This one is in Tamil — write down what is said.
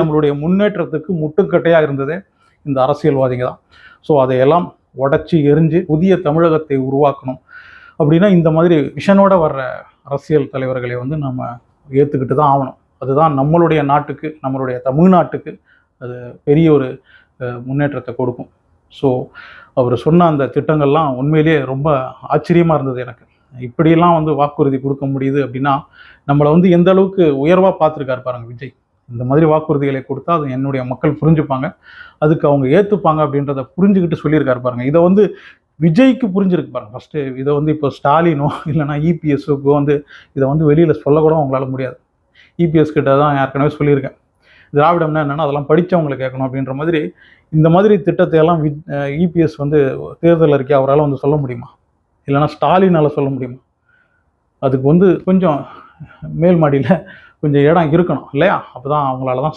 நம்மளுடைய முன்னேற்றத்துக்கு முட்டுக்கட்டையாக இருந்ததே இந்த அரசியல்வாதிங்க தான். ஸோ அதையெல்லாம் உடச்சி எரிஞ்சு புதிய தமிழகத்தை உருவாக்கணும் அப்படின்னா இந்த மாதிரி விஷனோட வர்ற அரசியல் தலைவர்களை வந்து நம்ம ஏற்றுக்கிட்டு தான் ஆகணும். அதுதான் நம்மளுடைய நாட்டுக்கு, நம்மளுடைய தமிழ்நாட்டுக்கு அது பெரிய ஒரு முன்னேற்றத்தை கொடுக்கும். ஸோ அவர் சொன்ன அந்த திட்டங்கள்லாம் உண்மையிலேயே ரொம்ப ஆச்சரியமாக இருந்தது எனக்கு. இப்படியெல்லாம் வந்து வாக்குறுதி கொடுக்க முடியுது அப்படின்னா நம்மளை வந்து எந்த அளவுக்கு உயர்வாக பார்த்துருக்காரு பாருங்க விஜய். இந்த மாதிரி வாக்குறுதிகளை கொடுத்தா அது என்னுடைய மக்கள் புரிஞ்சுப்பாங்க, அதுக்கு அவங்க ஏற்றுப்பாங்க அப்படின்றத புரிஞ்சுக்கிட்டு சொல்லியிருக்காரு பாருங்க. இதை வந்து விஜய்க்கு புரிஞ்சிருக்கு பாருங்க ஃபஸ்ட்டு. இதை வந்து இப்போ ஸ்டாலினோ இல்லைனா இபிஎஸ்ஸுக்கோ வந்து இதை வந்து வெளியில் சொல்லக்கூட அவங்களால முடியாது. இபிஎஸ் கிட்ட தான் ஏற்கனவே சொல்லியிருக்கேன், திராவிடம்னா என்னென்னா அதெல்லாம் படித்தவங்களை கேட்கணும் அப்படின்ற மாதிரி. இந்த மாதிரி திட்டத்தை எல்லாம் இபிஎஸ் வந்து தேர்தல் அறிக்கை அவரால் வந்து சொல்ல முடியுமா? இல்லைனா ஸ்டாலினால் சொல்ல முடியுமா? அதுக்கு வந்து கொஞ்சம் மேல் மாடியில் கொஞ்சம் இடம் இருக்கணும் இல்லையா? அப்போ தான் அவங்களால தான்